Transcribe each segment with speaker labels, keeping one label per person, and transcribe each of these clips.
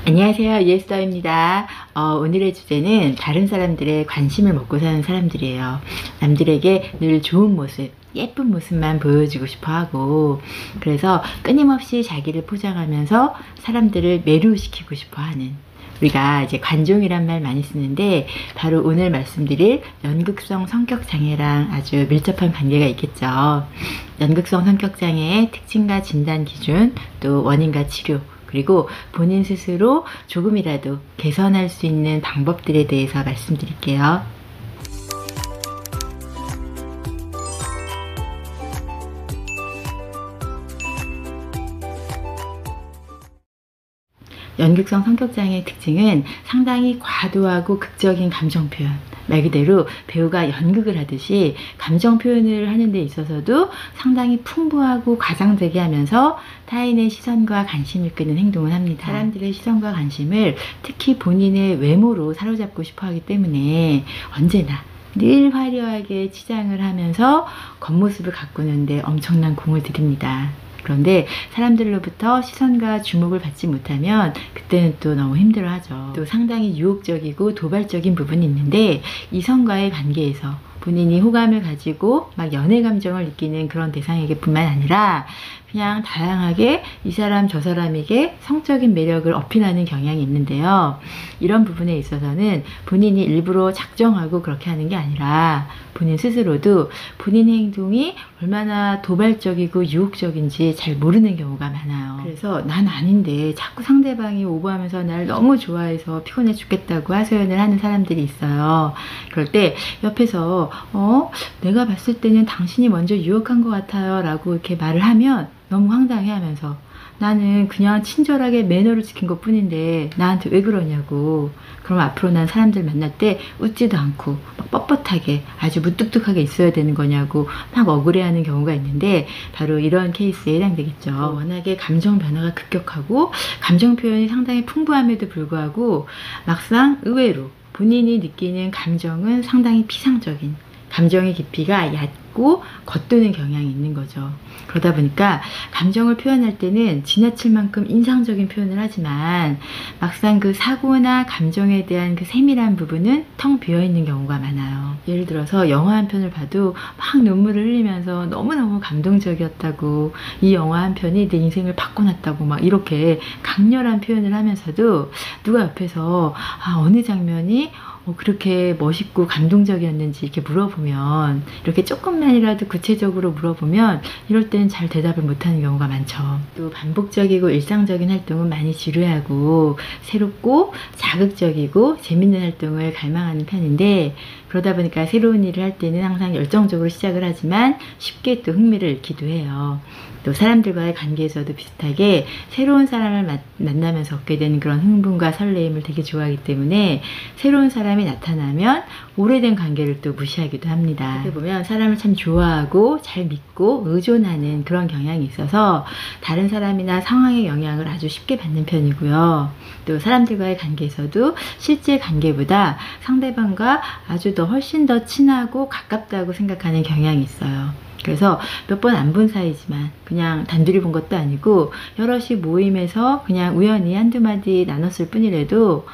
Speaker 1: 안녕하세요. 예스더입니다. 오늘의 주제는 다른 사람들의 관심을 먹고 사는 사람들이에요. 남들에게 늘 좋은 모습, 예쁜 모습만 보여주고 싶어 하고, 그래서 끊임없이 자기를 포장하면서 사람들을 매료시키고 싶어 하는, 우리가 이제 관종이란 말 많이 쓰는데 바로 오늘 말씀드릴 연극성 성격장애랑 아주 밀접한 관계가 있겠죠. 연극성 성격장애의 특징과 진단 기준, 또 원인과 치료, 그리고 본인 스스로 조금이라도 개선할 수 있는 방법들에 대해서 말씀드릴게요. 연극성 성격장애의 특징은 상당히 과도하고 극적인 감정 표현, 말 그대로 배우가 연극을 하듯이 감정 표현을 하는 데 있어서도 상당히 풍부하고 과장되게 하면서 타인의 시선과 관심을 끄는 행동을 합니다. 사람들의 시선과 관심을 특히 본인의 외모로 사로잡고 싶어 하기 때문에 언제나 늘 화려하게 치장을 하면서 겉모습을 가꾸는데 엄청난 공을 들입니다. 그런데 사람들로부터 시선과 주목을 받지 못하면 그때는 또 너무 힘들어하죠. 또 상당히 유혹적이고 도발적인 부분이 있는데 이성과의 관계에서 본인이 호감을 가지고 막 연애 감정을 느끼는 그런 대상에게 뿐만 아니라 그냥 다양하게 이 사람 저 사람에게 성적인 매력을 어필하는 경향이 있는데요. 이런 부분에 있어서는 본인이 일부러 작정하고 그렇게 하는 게 아니라 본인 스스로도 본인의 행동이 얼마나 도발적이고 유혹적인지 잘 모르는 경우가 많아요. 그래서 난 아닌데 자꾸 상대방이 오버하면서 날 너무 좋아해서 피곤해 죽겠다고 하소연을 하는 사람들이 있어요. 그럴 때 옆에서 내가 봤을 때는 당신이 먼저 유혹한 것 같아요 라고 이렇게 말을 하면 너무 황당해하면서 나는 그냥 친절하게 매너를 지킨 것 뿐인데 나한테 왜 그러냐고. 그럼 앞으로 난 사람들 만날 때 웃지도 않고 막 뻣뻣하게 아주 무뚝뚝하게 있어야 되는 거냐고 막 억울해하는 경우가 있는데 바로 이런 케이스에 해당되겠죠. 워낙에 감정 변화가 급격하고 감정 표현이 상당히 풍부함에도 불구하고 막상 의외로 본인이 느끼는 감정은 상당히 피상적인, 감정의 깊이가 얕고 겉도는 경향이 있는 거죠. 그러다 보니까 감정을 표현할 때는 지나칠 만큼 인상적인 표현을 하지만 막상 그 사고나 감정에 대한 그 세밀한 부분은 텅 비어있는 경우가 많아요. 예를 들어서 영화 한 편을 봐도 막 눈물을 흘리면서 너무너무 감동적이었다고, 이 영화 한 편이 내 인생을 바꿔놨다고 막 이렇게 강렬한 표현을 하면서도 누가 옆에서 어느 장면이 그렇게 멋있고 감동적이었는지 이렇게 물어보면, 이렇게 조금만이라도 구체적으로 물어보면 이럴 때는 잘 대답을 못하는 경우가 많죠. 또 반복적이고 일상적인 활동은 많이 지루해하고 새롭고 자극적이고 재밌는 활동을 갈망하는 편인데, 그러다 보니까 새로운 일을 할 때는 항상 열정적으로 시작을 하지만 쉽게 또 흥미를 잃기도 해요. 또 사람들과의 관계에서도 비슷하게 새로운 사람을 만나면서 얻게 되는 그런 흥분과 설레임을 되게 좋아하기 때문에 새로운 사람이 나타나면 오래된 관계를 또 무시하기도 합니다. 어떻게 보면 사람을 참 좋아하고 잘 믿고 의존하는 그런 경향이 있어서 다른 사람이나 상황의 영향을 아주 쉽게 받는 편이고요. 또 사람들과의 관계에서도 실제 관계보다 상대방과 아주 훨씬 더 친하고 가깝다고 생각하는 경향이 있어요. 그래서 몇 번 안 본 사이지만 그냥 단둘이 본 것도 아니고 여럿이 모임에서 그냥 우연히 한두 마디 나눴을 뿐이라도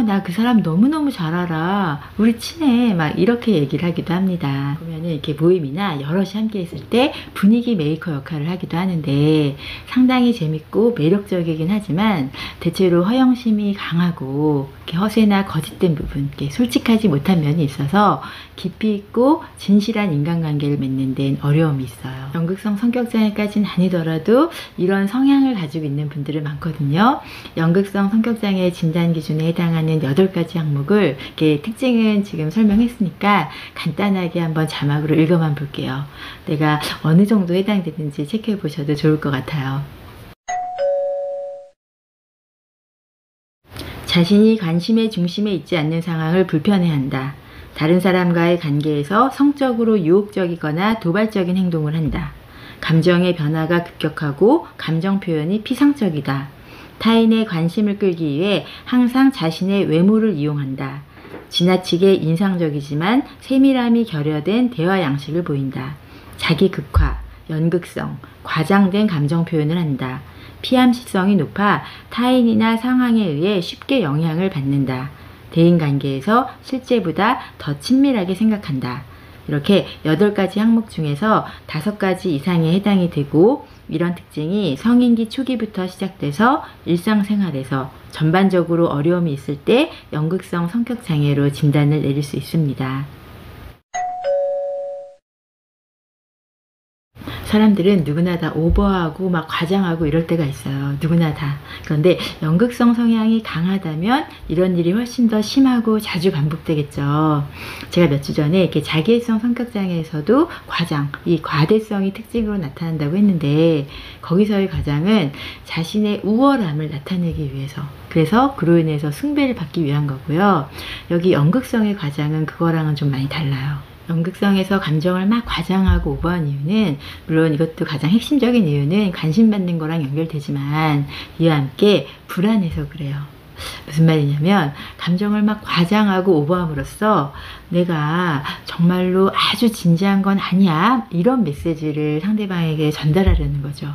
Speaker 1: 나 그 사람 너무너무 잘 알아. 우리 친해. 막 이렇게 얘기를 하기도 합니다. 보면은 이렇게 모임이나 여럿이 함께 있을 때 분위기 메이커 역할을 하기도 하는데 상당히 재밌고 매력적이긴 하지만 대체로 허영심이 강하고 이렇게 허세나 거짓된 부분, 이렇게 솔직하지 못한 면이 있어서 깊이 있고 진실한 인간관계를 맺는 데는 어려움이 있어요. 연극성 성격장애까지는 아니더라도 이런 성향을 가지고 있는 분들은 많거든요. 연극성 성격장애 진단 기준에 해당하는 8가지 항목을 이렇게 특징은 지금 설명했으니까 간단하게 한번 자막으로 읽어만 볼게요. 내가 어느 정도 해당되는지 체크해 보셔도 좋을 것 같아요. 자신이 관심의 중심에 있지 않는 상황을 불편해한다. 다른 사람과의 관계에서 성적으로 유혹적이거나 도발적인 행동을 한다. 감정의 변화가 급격하고 감정 표현이 피상적이다. 타인의 관심을 끌기 위해 항상 자신의 외모를 이용한다. 지나치게 인상적이지만 세밀함이 결여된 대화 양식을 보인다. 자기 극화, 연극성, 과장된 감정 표현을 한다. 피암시성이 높아 타인이나 상황에 의해 쉽게 영향을 받는다. 대인관계에서 실제보다 더 친밀하게 생각한다. 이렇게 8가지 항목 중에서 5가지 이상에 해당이 되고, 이런 특징이 성인기 초기부터 시작돼서 일상생활에서 전반적으로 어려움이 있을 때 연극성 성격장애로 진단을 내릴 수 있습니다. 사람들은 누구나 다 오버하고 막 과장하고 이럴 때가 있어요. 누구나 다. 그런데 연극성 성향이 강하다면 이런 일이 훨씬 더 심하고 자주 반복되겠죠. 제가 몇 주 전에 이렇게 자기애성 성격장애에서도 과장, 이 과대성이 특징으로 나타난다고 했는데, 거기서의 과장은 자신의 우월함을 나타내기 위해서, 그래서 그로 인해서 숭배를 받기 위한 거고요. 여기 연극성의 과장은 그거랑은 좀 많이 달라요. 연극성에서 감정을 막 과장하고 오버한 이유는, 물론 이것도 가장 핵심적인 이유는 관심받는 거랑 연결되지만 이와 함께 불안해서 그래요. 무슨 말이냐면, 감정을 막 과장하고 오버함으로써 내가 정말로 아주 진지한 건 아니야, 이런 메시지를 상대방에게 전달하려는 거죠.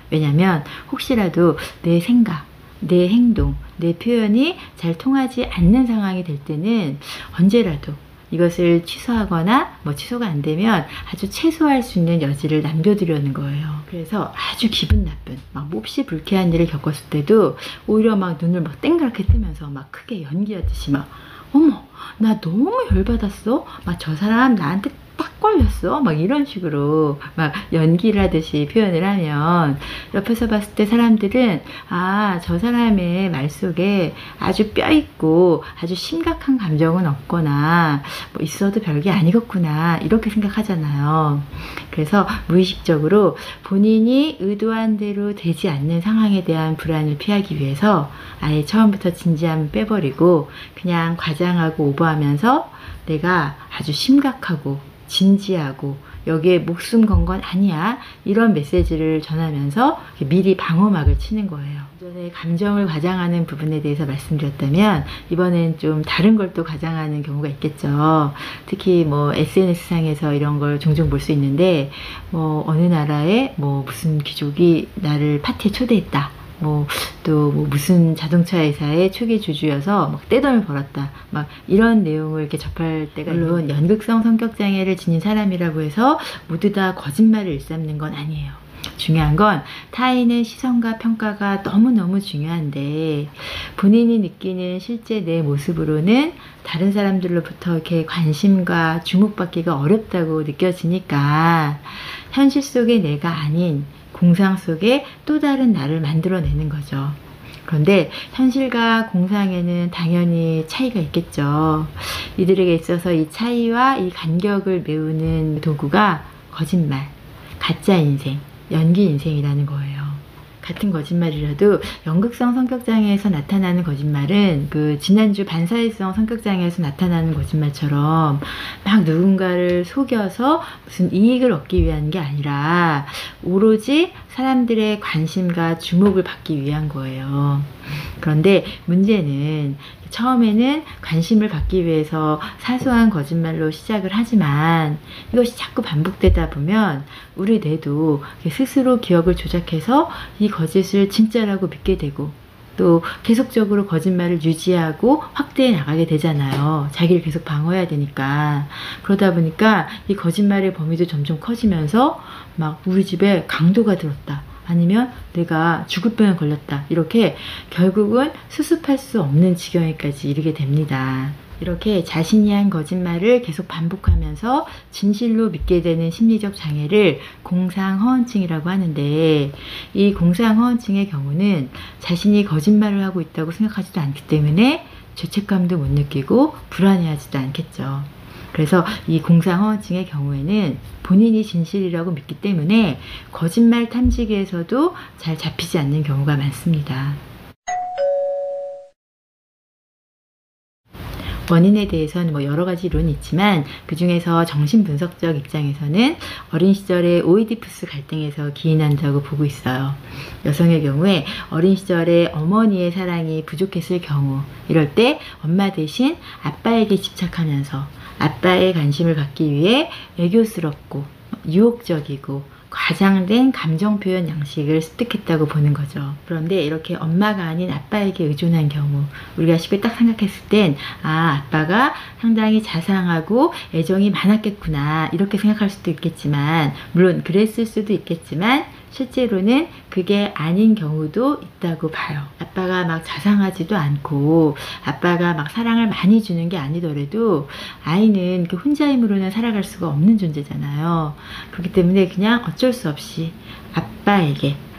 Speaker 1: 왜냐면 혹시라도 내 생각, 내 행동, 내 표현이 잘 통하지 않는 상황이 될 때는 언제라도 이것을 취소하거나 취소가 안 되면 아주 최소화할 수 있는 여지를 남겨두려는 거예요. 그래서 아주 기분 나쁜, 몹시 불쾌한 일을 겪었을 때도 오히려 눈을 땡그랗게 뜨면서 크게 연기하듯이 어머, 나 너무 열받았어. 저 사람 나한테 딱 걸렸어. 이런 식으로 연기를 하듯이 표현을 하면, 옆에서 봤을 때 사람들은 저 사람의 말 속에 아주 뼈있고 아주 심각한 감정은 없거나 있어도 별게 아니겠구나, 이렇게 생각하잖아요. 그래서 무의식적으로 본인이 의도한 대로 되지 않는 상황에 대한 불안을 피하기 위해서 아예 처음부터 진지함을 빼버리고 그냥 과장하고 오버하면서 내가 아주 심각하고 진지하고 여기에 목숨 건 건 아니야, 이런 메시지를 전하면서 미리 방어막을 치는 거예요. 전에 감정을 과장하는 부분에 대해서 말씀드렸다면, 이번엔 좀 다른 걸 또 과장하는 경우가 있겠죠. 특히 SNS상에서 이런 걸 종종 볼 수 있는데, 어느 나라에 무슨 귀족이 나를 파티에 초대했다, 또 무슨 자동차 회사의 초기 주주여서 떼돈을 벌었다, 이런 내용을 이렇게 접할 때가, 물론 연극성 성격장애를 지닌 사람이라고 해서 모두 다 거짓말을 일삼는 건 아니에요. 중요한 건 타인의 시선과 평가가 너무너무 중요한데, 본인이 느끼는 실제 내 모습으로는 다른 사람들로부터 이렇게 관심과 주목받기가 어렵다고 느껴지니까 현실 속의 내가 아닌 공상 속에 또 다른 나를 만들어내는 거죠. 그런데 현실과 공상에는 당연히 차이가 있겠죠. 이들에게 있어서 이 차이와 이 간격을 메우는 도구가 거짓말, 가짜 인생, 연기 인생이라는 거예요. 같은 거짓말이라도 연극성 성격장애에서 나타나는 거짓말은 지난주 반사회성 성격장애에서 나타나는 거짓말처럼 누군가를 속여서 무슨 이익을 얻기 위한 게 아니라 오로지 사람들의 관심과 주목을 받기 위한 거예요. 그런데 문제는 처음에는 관심을 받기 위해서 사소한 거짓말로 시작을 하지만 이것이 자꾸 반복되다 보면 우리 뇌도 스스로 기억을 조작해서 이 거짓을 진짜라고 믿게 되고, 또 계속적으로 거짓말을 유지하고 확대해 나가게 되잖아요. 자기를 계속 방어해야 되니까. 그러다 보니까 이 거짓말의 범위도 점점 커지면서 우리 집에 강도가 들었다, 아니면 내가 죽을 병에 걸렸다, 이렇게 결국은 수습할 수 없는 지경에까지 이르게 됩니다. 이렇게 자신이 한 거짓말을 계속 반복하면서 진실로 믿게 되는 심리적 장애를 공상허언증이라고 하는데, 이 공상허언증의 경우는 자신이 거짓말을 하고 있다고 생각하지도 않기 때문에 죄책감도 못 느끼고 불안해하지도 않겠죠. 그래서 이 공상허언증의 경우에는 본인이 진실이라고 믿기 때문에 거짓말 탐지기에서도 잘 잡히지 않는 경우가 많습니다. 원인에 대해서는 여러 가지 이론이 있지만, 그 중에서 정신분석적 입장에서는 어린 시절에 오이디푸스 갈등에서 기인한다고 보고 있어요. 여성의 경우에 어린 시절에 어머니의 사랑이 부족했을 경우, 이럴 때 엄마 대신 아빠에게 집착하면서 아빠의 관심을 받기 위해 애교스럽고 유혹적이고 과장된 감정 표현 양식을 습득했다고 보는 거죠. 그런데 이렇게 엄마가 아닌 아빠에게 의존한 경우, 우리가 쉽게 딱 생각했을 땐 아빠가 상당히 자상하고 애정이 많았겠구나 이렇게 생각할 수도 있겠지만, 물론 그랬을 수도 있겠지만 실제로는 그게 아닌 경우도 있다고 봐요. 아빠가 막 자상하지도 않고 아빠가 막 사랑을 많이 주는 게 아니더라도 아이는 그 혼자 힘으로는 살아갈 수가 없는 존재잖아요. 그렇기 때문에 그냥 어쩔 수 없이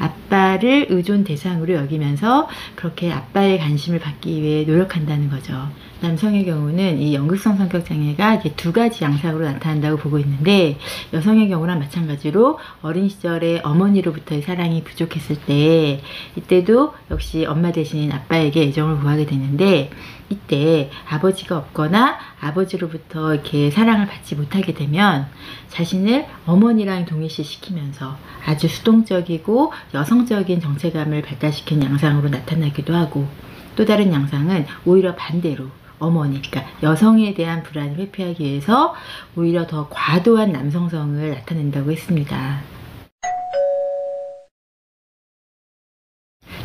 Speaker 1: 아빠를 의존 대상으로 여기면서 그렇게 아빠의 관심을 받기 위해 노력한다는 거죠. 남성의 경우는 이 연극성 성격 장애가 이제 두 가지 양상으로 나타난다고 보고 있는데, 여성의 경우랑 마찬가지로 어린 시절에 어머니로부터의 사랑이 부족했을 때, 이때도 역시 엄마 대신 아빠에게 애정을 구하게 되는데, 이때 아버지가 없거나 아버지로부터 이렇게 사랑을 받지 못하게 되면 자신을 어머니랑 동일시시키면서 아주 수동적이고 여성적인 정체감을 발달시킨 양상으로 나타나기도 하고, 또 다른 양상은 오히려 반대로 어머니, 그러니까 여성에 대한 불안을 회피하기 위해서 오히려 더 과도한 남성성을 나타낸다고 했습니다.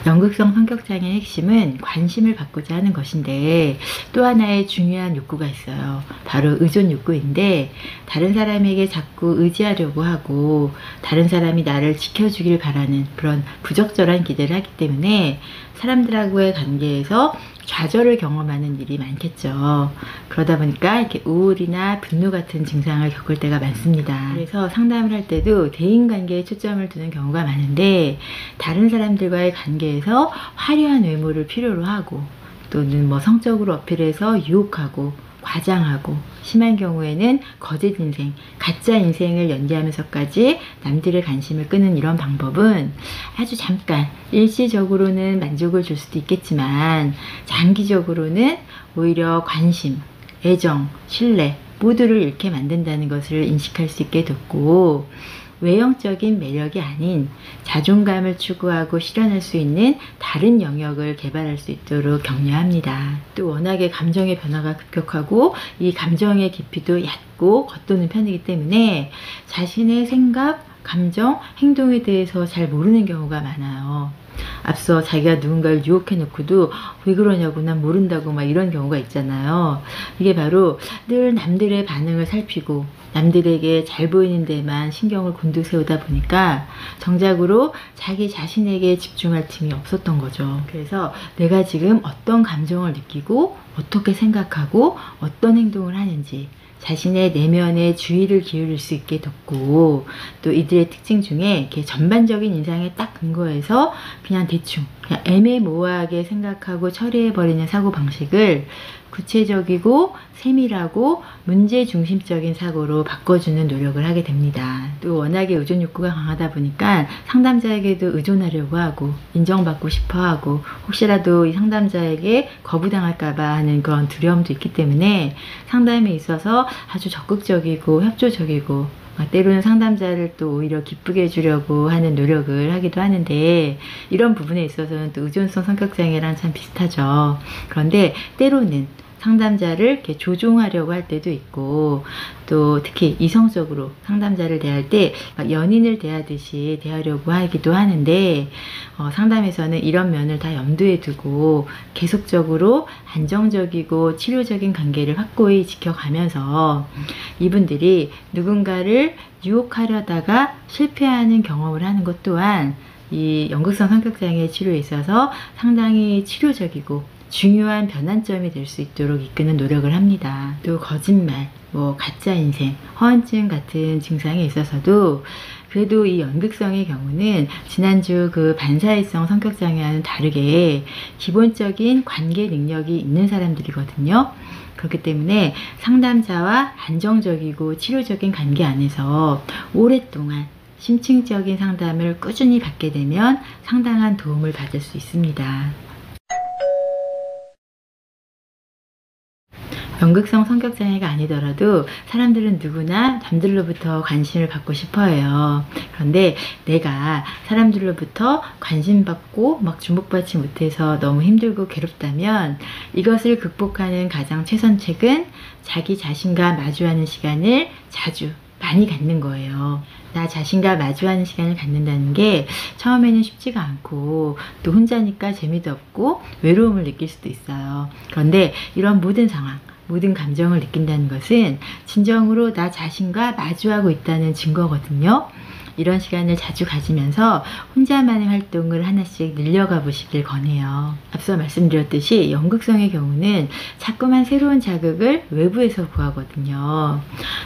Speaker 1: 연극성 성격장애의 핵심은 관심을 받고자 하는 것인데, 또 하나의 중요한 욕구가 있어요. 바로 의존 욕구인데, 다른 사람에게 자꾸 의지하려고 하고 다른 사람이 나를 지켜주길 바라는 그런 부적절한 기대를 하기 때문에 사람들하고의 관계에서 좌절을 경험하는 일이 많겠죠. 그러다 보니까 이렇게 우울이나 분노 같은 증상을 겪을 때가 많습니다. 그래서 상담을 할 때도 대인관계에 초점을 두는 경우가 많은데, 다른 사람들과의 관계에서 화려한 외모를 필요로 하고, 또는 뭐 성적으로 어필해서 유혹하고 과장하고, 심한 경우에는 거짓 인생, 가짜 인생을 연기하면서까지 남들의 관심을 끄는 이런 방법은 아주 잠깐 일시적으로는 만족을 줄 수도 있겠지만 장기적으로는 오히려 관심, 애정, 신뢰 모두를 잃게 만든다는 것을 인식할 수 있게 됐고, 외형적인 매력이 아닌 자존감을 추구하고 실현할 수 있는 다른 영역을 개발할 수 있도록 격려합니다. 또 워낙에 감정의 변화가 급격하고 이 감정의 깊이도 얕고 겉도는 편이기 때문에 자신의 생각, 감정, 행동에 대해서 잘 모르는 경우가 많아요. 앞서 자기가 누군가를 유혹해 놓고도 왜 그러냐고, 난 모른다고 막 이런 경우가 있잖아요. 이게 바로 늘 남들의 반응을 살피고 남들에게 잘 보이는 데만 신경을 곤두세우다 보니까 정작으로 자기 자신에게 집중할 틈이 없었던 거죠. 그래서 내가 지금 어떤 감정을 느끼고 어떻게 생각하고 어떤 행동을 하는지 자신의 내면에 주의를 기울일 수 있게 됐고, 또 이들의 특징 중에 이렇게 전반적인 인상에 딱 근거해서 그냥 대충 그냥 애매모호하게 생각하고 처리해버리는 사고방식을 구체적이고 세밀하고 문제중심적인 사고로 바꿔주는 노력을 하게 됩니다. 또 워낙에 의존 욕구가 강하다 보니까 상담자에게도 의존하려고 하고 인정받고 싶어하고, 혹시라도 이 상담자에게 거부당할까봐 하는 그런 두려움도 있기 때문에 상담에 있어서 아주 적극적이고 협조적이고, 때로는 상담자를 또 오히려 기쁘게 해주려고 하는 노력을 하기도 하는데, 이런 부분에 있어서는 또 의존성 성격장애랑 참 비슷하죠. 그런데 때로는 상담자를 이렇게 조종하려고 할 때도 있고, 또 특히 이성적으로 상담자를 대할 때 연인을 대하듯이 대하려고 하기도 하는데, 상담에서는 이런 면을 다 염두에 두고 계속적으로 안정적이고 치료적인 관계를 확고히 지켜가면서 이분들이 누군가를 유혹하려다가 실패하는 경험을 하는 것 또한 이 연극성 성격장애 치료에 있어서 상당히 치료적이고 중요한 변환점이 될 수 있도록 이끄는 노력을 합니다. 또 거짓말, 가짜 인생, 허언증 같은 증상에 있어서도 그래도 이 연극성의 경우는 지난주 그 반사회성 성격장애와는 다르게 기본적인 관계 능력이 있는 사람들이거든요. 그렇기 때문에 상담자와 안정적이고 치료적인 관계 안에서 오랫동안 심층적인 상담을 꾸준히 받게 되면 상당한 도움을 받을 수 있습니다. 연극성 성격장애가 아니더라도 사람들은 누구나 남들로부터 관심을 받고 싶어 해요. 그런데 내가 사람들로부터 관심받고 막 주목받지 못해서 너무 힘들고 괴롭다면 이것을 극복하는 가장 최선책은 자기 자신과 마주하는 시간을 자주 많이 갖는 거예요. 나 자신과 마주하는 시간을 갖는다는 게 처음에는 쉽지가 않고 또 혼자니까 재미도 없고 외로움을 느낄 수도 있어요. 그런데 이런 모든 상황, 모든 감정을 느낀다는 것은 진정으로 나 자신과 마주하고 있다는 증거거든요. 이런 시간을 자주 가지면서 혼자만의 활동을 하나씩 늘려가 보시길 권해요. 앞서 말씀드렸듯이 연극성의 경우는 자꾸만 새로운 자극을 외부에서 구하거든요.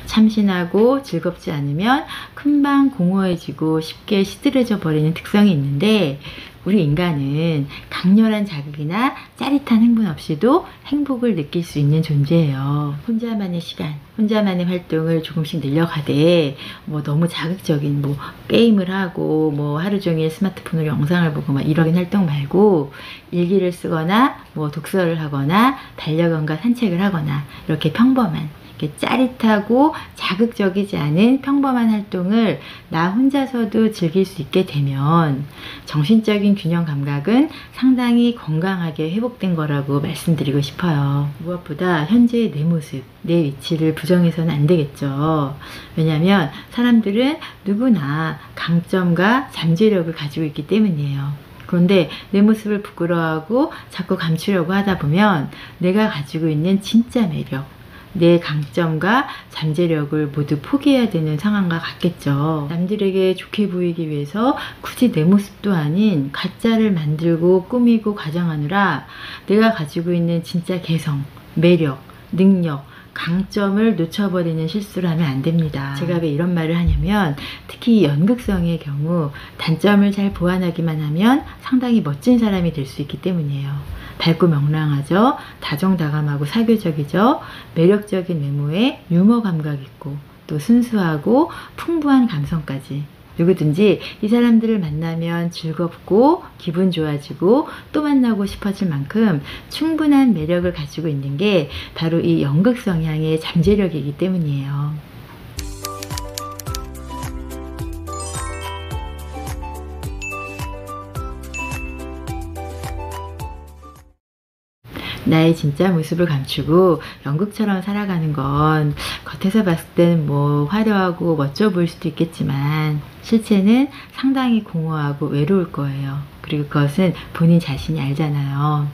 Speaker 1: 참신하고 즐겁지 않으면 금방 공허해지고 쉽게 시들해져 버리는 특성이 있는데, 우리 인간은 강렬한 자극이나 짜릿한 행분 없이도 행복을 느낄 수 있는 존재예요. 혼자만의 시간, 혼자만의 활동을 조금씩 늘려가되 너무 자극적인 게임을 하고 하루 종일 스마트폰으로 영상을 보고 이런 활동 말고 일기를 쓰거나 독서를 하거나 반려견과 산책을 하거나 이렇게 평범한, 짜릿하고 자극적이지 않은 평범한 활동을 나 혼자서도 즐길 수 있게 되면 정신적인 균형 감각은 상당히 건강하게 회복된 거라고 말씀드리고 싶어요. 무엇보다 현재의 내 모습, 내 위치를 부정해서는 안 되겠죠. 왜냐하면 사람들은 누구나 강점과 잠재력을 가지고 있기 때문이에요. 그런데 내 모습을 부끄러워하고 자꾸 감추려고 하다 보면 내가 가지고 있는 진짜 매력, 내 강점과 잠재력을 모두 포기해야 되는 상황과 같겠죠. 남들에게 좋게 보이기 위해서 굳이 내 모습도 아닌 가짜를 만들고 꾸미고 과장하느라 내가 가지고 있는 진짜 개성, 매력, 능력, 강점을 놓쳐버리는 실수를 하면 안 됩니다. 제가 왜 이런 말을 하냐면, 특히 연극성의 경우 단점을 잘 보완하기만 하면 상당히 멋진 사람이 될 수 있기 때문이에요. 밝고 명랑하죠. 다정다감하고 사교적이죠. 매력적인 외모에 유머 감각 있고 또 순수하고 풍부한 감성까지. 누구든지 이 사람들을 만나면 즐겁고 기분 좋아지고 또 만나고 싶어질 만큼 충분한 매력을 가지고 있는 게 바로 이 연극 성향의 잠재력이기 때문이에요. 나의 진짜 모습을 감추고 연극처럼 살아가는 건 겉에서 봤을 때는 화려하고 멋져 보일 수도 있겠지만 실체는 상당히 공허하고 외로울 거예요. 그리고 그것은 본인 자신이 알잖아요.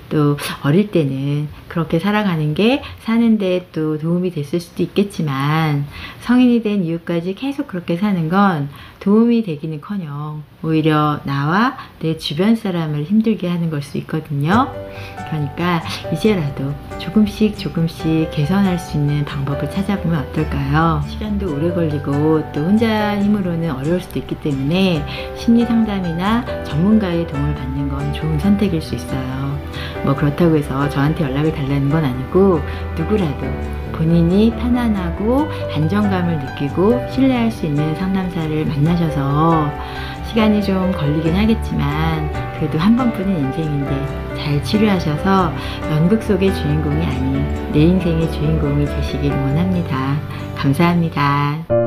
Speaker 1: 또 어릴 때는 그렇게 살아가는 게 사는데 또 도움이 됐을 수도 있겠지만 성인이 된 이후까지 계속 그렇게 사는 건 도움이 되기는커녕 오히려 나와 내 주변 사람을 힘들게 하는 걸 수 있거든요. 그러니까 이제라도 조금씩 개선할 수 있는 방법을 찾아보면 어떨까요? 시간도 오래 걸리고 또 혼자 힘으로는 어려울 수도 있기 때문에 심리 상담이나 전문가의 도움을 받는 건 좋은 선택일 수 있어요. 그렇다고 해서 저한테 연락을 달라는 건 아니고 누구라도 본인이 편안하고 안정감을 느끼고 신뢰할 수 있는 상담사를 만나셔서 시간이 좀 걸리긴 하겠지만 그래도 한 번뿐인 인생인데 잘 치료하셔서 연극 속의 주인공이 아닌 내 인생의 주인공이 되시길 원합니다. 감사합니다.